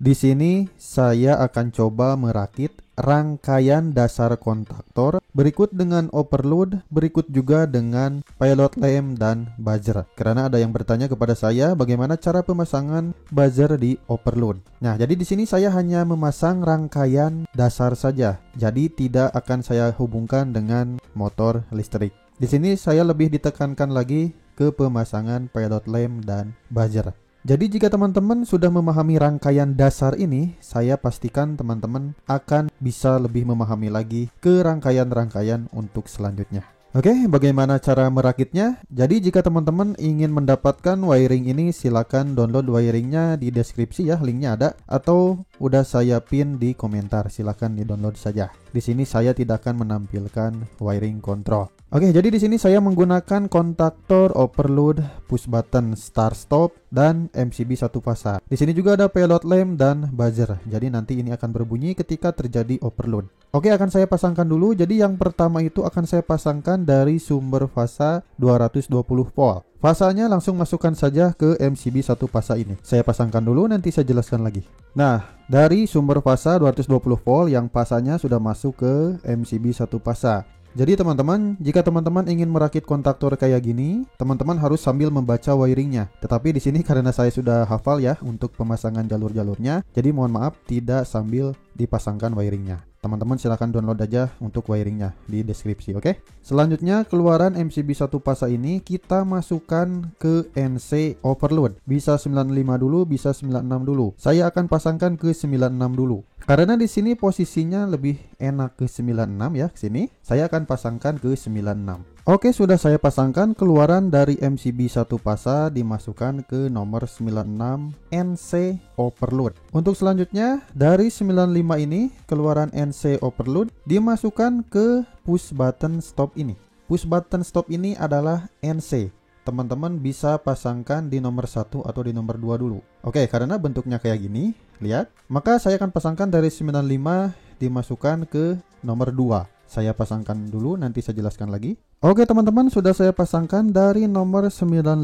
Di sini saya akan coba merakit rangkaian dasar kontaktor, berikut dengan overload, berikut juga dengan pilot lamp dan buzzer. Karena ada yang bertanya kepada saya bagaimana cara pemasangan buzzer di overload. Nah, jadi di sini saya hanya memasang rangkaian dasar saja. Jadi tidak akan saya hubungkan dengan motor listrik. Di sini saya lebih ditekankan lagi ke pemasangan pilot lamp dan buzzer. Jadi jika teman-teman sudah memahami rangkaian dasar ini, saya pastikan teman-teman akan bisa lebih memahami lagi ke rangkaian-rangkaian untuk selanjutnya. Oke, bagaimana cara merakitnya? Jadi jika teman-teman ingin mendapatkan wiring ini, silakan download wiringnya di deskripsi ya, linknya ada. Atau udah saya pin di komentar, silakan di-download saja. Di sini saya tidak akan menampilkan wiring control. Oke, jadi di sini saya menggunakan kontaktor overload, push button start stop, dan MCB satu fasa. Di sini juga ada pilot lamp dan buzzer. Jadi nanti ini akan berbunyi ketika terjadi overload. Oke, akan saya pasangkan dulu. Jadi yang pertama itu akan saya pasangkan dari sumber fasa 220 volt. Fasanya langsung masukkan saja ke MCB satu fasa ini. Saya pasangkan dulu, nanti saya jelaskan lagi. Nah, dari sumber fasa 220 volt yang fasanya sudah masuk ke MCB satu fasa. Jadi teman-teman, jika teman-teman ingin merakit kontaktor kayak gini, teman-teman harus sambil membaca wiringnya. Tetapi di sini karena saya sudah hafal ya untuk pemasangan jalur-jalurnya, jadi mohon maaf tidak sambil dipasangkan wiringnya. Teman-teman silahkan download aja untuk wiringnya di deskripsi, oke? Selanjutnya keluaran MCB satu fasa ini kita masukkan ke NC overload. Bisa 95 dulu, bisa 96 dulu. Saya akan pasangkan ke 96 dulu. Karena di sini posisinya lebih enak ke 96 ya, sini. Saya akan pasangkan ke 96. Oke, sudah saya pasangkan. Keluaran dari MCB satu fasa dimasukkan ke nomor 96 NC overload. Untuk selanjutnya dari 95 ini keluaran NC overload dimasukkan ke push button stop ini. Push button stop ini adalah NC. Teman-teman bisa pasangkan di nomor 1 atau di nomor 2 dulu. Oke, karena bentuknya kayak gini, lihat. Maka saya akan pasangkan dari 95 dimasukkan ke nomor 2. Saya pasangkan dulu, nanti saya jelaskan lagi. Oke teman-teman, sudah saya pasangkan dari nomor 95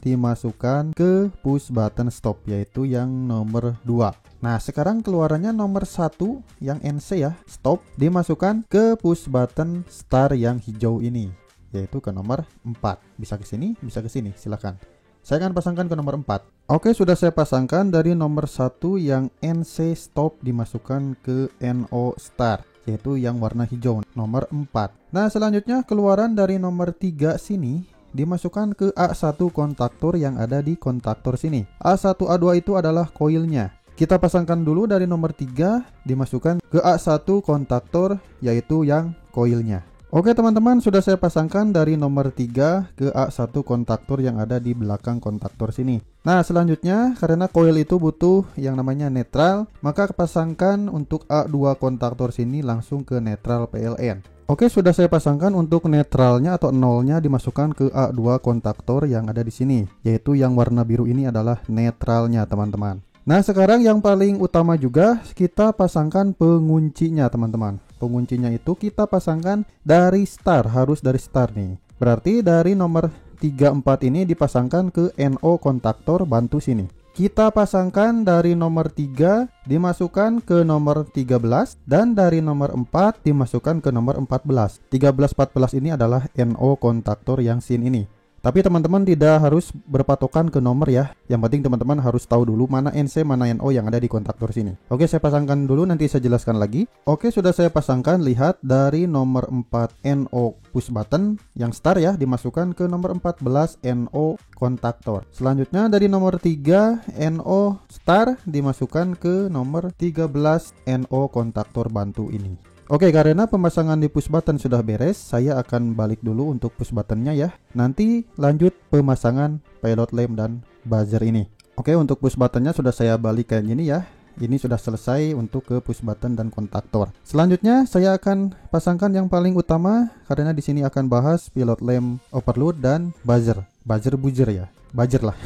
dimasukkan ke push button stop, yaitu yang nomor 2. Nah, sekarang keluarannya nomor 1 yang NC ya, stop, dimasukkan ke push button start yang hijau ini, yaitu ke nomor 4. Bisa ke sini, bisa ke sini, silakan. Saya akan pasangkan ke nomor 4. Oke, sudah saya pasangkan dari nomor 1 yang NC stop dimasukkan ke NO start, yaitu yang warna hijau, nomor 4. Nah, selanjutnya keluaran dari nomor 3 sini dimasukkan ke A1 kontaktor yang ada di kontaktor sini. A1, A2 itu adalah koilnya. Kita pasangkan dulu dari nomor 3 dimasukkan ke A1 kontaktor, yaitu yang koilnya. Oke teman-teman, sudah saya pasangkan dari nomor 3 ke A1 kontaktor yang ada di belakang kontaktor sini. Nah, selanjutnya karena koil itu butuh yang namanya netral, maka pasangkan untuk A2 kontaktor sini langsung ke netral PLN. Oke, sudah saya pasangkan untuk netralnya atau nolnya dimasukkan ke A2 kontaktor yang ada di sini, yaitu yang warna biru ini adalah netralnya teman-teman. Nah, sekarang yang paling utama juga kita pasangkan penguncinya teman-teman. Penguncinya itu kita pasangkan dari start, harus dari start nih. Berarti dari nomor 34 ini dipasangkan ke NO kontaktor bantu sini. Kita pasangkan dari nomor 3 dimasukkan ke nomor 13 dan dari nomor 4 dimasukkan ke nomor 14. 13-14 ini adalah NO kontaktor yang sin ini. Tapi teman-teman tidak harus berpatokan ke nomor ya. Yang penting teman-teman harus tahu dulu mana NC, mana NO yang ada di kontaktor sini. Oke, saya pasangkan dulu, nanti saya jelaskan lagi. Oke, sudah saya pasangkan. Lihat dari nomor 4 NO push button yang start ya, dimasukkan ke nomor 14 NO kontaktor. Selanjutnya dari nomor 3 NO start dimasukkan ke nomor 13 NO kontaktor bantu ini. Oke, karena pemasangan di push button sudah beres, saya akan balik dulu untuk push buttonnya ya. Nanti lanjut pemasangan pilot lamp dan buzzer ini. Oke, untuk push buttonnya sudah saya balik kayak gini ya. Ini sudah selesai untuk ke push button dan kontaktor. Selanjutnya saya akan pasangkan yang paling utama karena di sini akan bahas pilot lamp overload dan buzzer. Buzzer ya. Buzzer lah.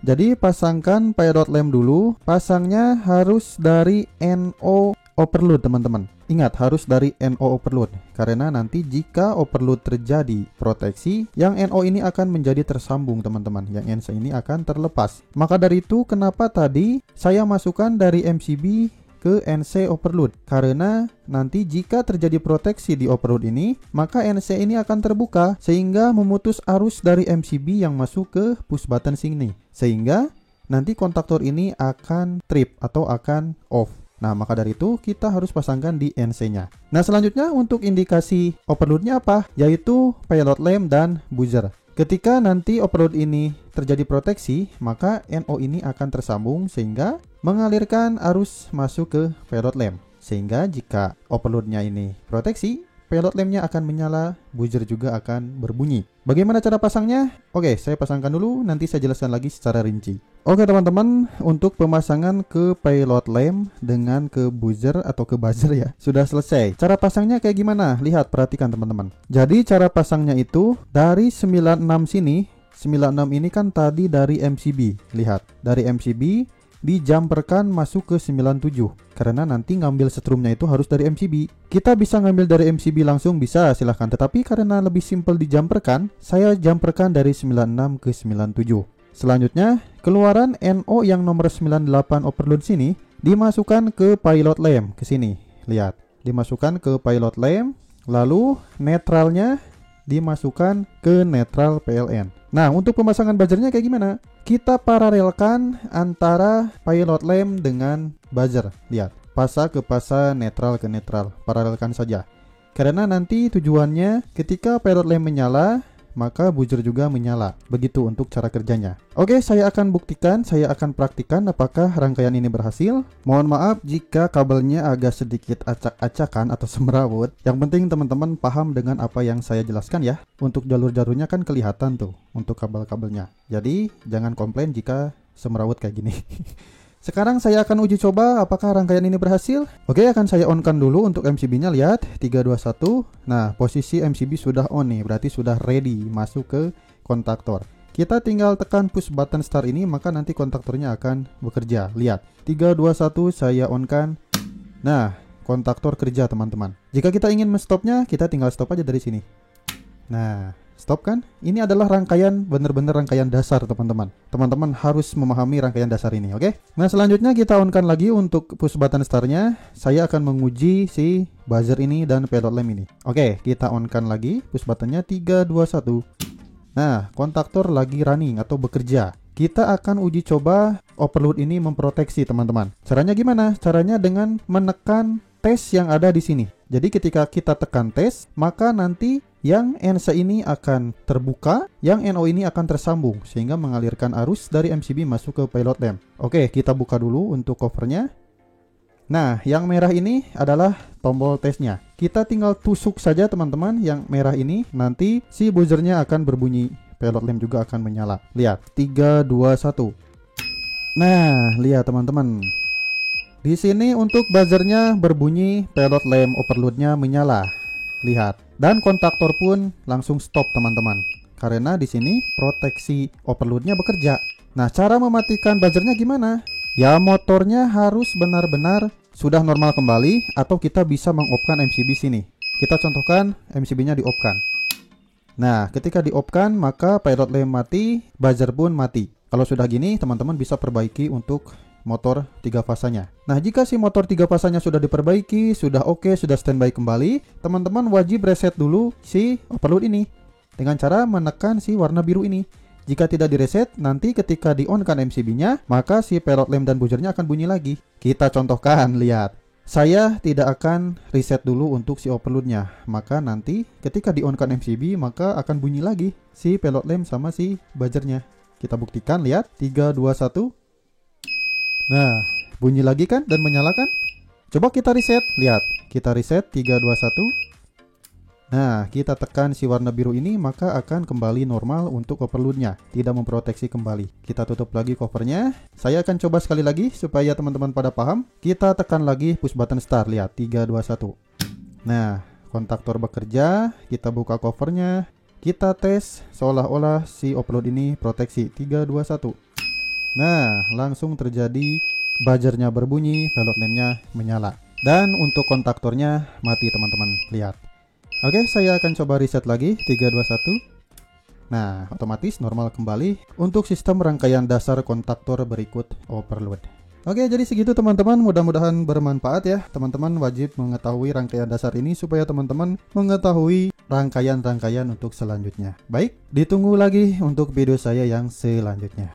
Jadi pasangkan pilot lamp dulu. Pasangnya harus dari NO overload teman-teman. Ingat, harus dari NO overload, karena nanti jika overload terjadi proteksi, yang NO ini akan menjadi tersambung teman-teman, yang NC ini akan terlepas. Maka dari itu kenapa tadi saya masukkan dari MCB ke NC overload, karena nanti jika terjadi proteksi di overload ini, maka NC ini akan terbuka sehingga memutus arus dari MCB yang masuk ke push button sini, sehingga nanti kontaktor ini akan trip atau akan off. Nah, maka dari itu kita harus pasangkan di NC-nya. Nah, selanjutnya untuk indikasi overload-nya apa? Yaitu pilot lamp dan buzzer. Ketika nanti overload ini terjadi proteksi, maka NO ini akan tersambung sehingga mengalirkan arus masuk ke pilot lamp. Sehingga jika overloadnya ini proteksi, pilot lampnya akan menyala, buzzer juga akan berbunyi. Bagaimana cara pasangnya? Oke, saya pasangkan dulu, nanti saya jelaskan lagi secara rinci. Oke teman-teman, untuk pemasangan ke pilot lamp dengan ke buzzer atau ke buzzer ya, sudah selesai. Cara pasangnya kayak gimana? Lihat, perhatikan teman-teman. Jadi cara pasangnya itu dari 96 sini, 96 ini kan tadi dari MCB. Lihat, dari MCB dijamperkan masuk ke 97, karena nanti ngambil setrumnya itu harus dari MCB. Kita bisa ngambil dari MCB langsung, bisa, silahkan, tetapi karena lebih simpel dijamperkan, saya jamperkan dari 96 ke 97. Selanjutnya, keluaran NO yang nomor 98 overload sini dimasukkan ke pilot lamp, ke sini. Lihat, dimasukkan ke pilot lamp, lalu netralnya dimasukkan ke netral PLN. Nah, untuk pemasangan buzzernya kayak gimana? Kita paralelkan antara pilot lamp dengan buzzer. Lihat, pasa ke pasa, netral ke netral. Paralelkan saja. Karena nanti tujuannya ketika pilot lamp menyala, maka buzzer juga menyala. Begitu untuk cara kerjanya. Oke, saya akan buktikan, saya akan praktikan apakah rangkaian ini berhasil. Mohon maaf jika kabelnya agak sedikit acak-acakan atau semrawut. Yang penting teman-teman paham dengan apa yang saya jelaskan ya. Untuk jalur-jalurnya kan kelihatan tuh untuk kabel-kabelnya. Jadi jangan komplain jika semrawut kayak gini. Sekarang saya akan uji coba apakah rangkaian ini berhasil. Oke, akan saya on-kan dulu untuk MCB-nya. Lihat, 321. Nah, posisi MCB sudah on nih, berarti sudah ready masuk ke kontaktor. Kita tinggal tekan push button start ini, maka nanti kontaktornya akan bekerja. Lihat, 321 saya on-kan. Nah, kontaktor kerja teman-teman. Jika kita ingin menstopnya, kita tinggal stop aja dari sini. Nah, stop kan? Ini adalah rangkaian, benar-benar rangkaian dasar teman-teman. Teman-teman harus memahami rangkaian dasar ini, oke? Nah, selanjutnya kita on-kan lagi untuk push button start-nya. Saya akan menguji si buzzer ini dan pilot lamp ini. Oke, kita on-kan lagi push buttonnya 321. Nah, kontaktor lagi running atau bekerja. Kita akan uji coba overload ini memproteksi teman-teman. Caranya gimana? Caranya dengan menekan tes yang ada di sini. Jadi ketika kita tekan tes, maka nanti yang NC ini akan terbuka, yang NO ini akan tersambung sehingga mengalirkan arus dari MCB masuk ke pilot lamp. Oke, kita buka dulu untuk covernya. Nah, yang merah ini adalah tombol tesnya. Kita tinggal tusuk saja teman-teman yang merah ini, nanti si buzzernya akan berbunyi, pilot lamp juga akan menyala. Lihat, 321. Nah, lihat teman-teman. Di sini untuk buzzernya berbunyi, pilot lamp overloadnya menyala. Lihat, dan kontaktor pun langsung stop teman-teman. Karena di sini proteksi overloadnya bekerja. Nah, cara mematikan buzzernya gimana? Ya, motornya harus benar-benar sudah normal kembali, atau kita bisa meng-off-kan MCB sini. Kita contohkan MCB-nya di-off-kan. Nah, ketika di-off-kan, maka pilot lamp mati, buzzer pun mati. Kalau sudah gini, teman-teman bisa perbaiki untuk motor 3 fasanya. Nah, jika si motor 3 fasanya sudah diperbaiki, sudah oke, sudah standby kembali, teman-teman wajib reset dulu si overload ini dengan cara menekan si warna biru ini. Jika tidak direset, nanti ketika di-on-kan MCB-nya, maka si pilot lamp dan buzzernya akan bunyi lagi. Kita contohkan, lihat. Saya tidak akan reset dulu untuk si overloadnya. Maka nanti ketika di-on-kan MCB, maka akan bunyi lagi si pilot lamp sama si buzzernya. Kita buktikan, lihat. 321. Nah, bunyi lagi kan dan menyala kan? Coba kita reset, lihat. Kita reset 321. Nah, kita tekan si warna biru ini, maka akan kembali normal untuk overloadnya, tidak memproteksi kembali. Kita tutup lagi covernya. Saya akan coba sekali lagi supaya teman-teman pada paham. Kita tekan lagi push button start, lihat 321. Nah, kontaktor bekerja. Kita buka covernya. Kita tes seolah-olah si overload ini proteksi 321. Nah, langsung terjadi buzzernya berbunyi, pilot lampnya menyala. Dan untuk kontaktornya mati teman-teman, lihat. Oke, saya akan coba reset lagi 321. Nah, otomatis normal kembali untuk sistem rangkaian dasar kontaktor berikut overload. Oke, jadi segitu teman-teman, mudah-mudahan bermanfaat ya. Teman-teman wajib mengetahui rangkaian dasar ini supaya teman-teman mengetahui rangkaian-rangkaian untuk selanjutnya. Baik, ditunggu lagi untuk video saya yang selanjutnya.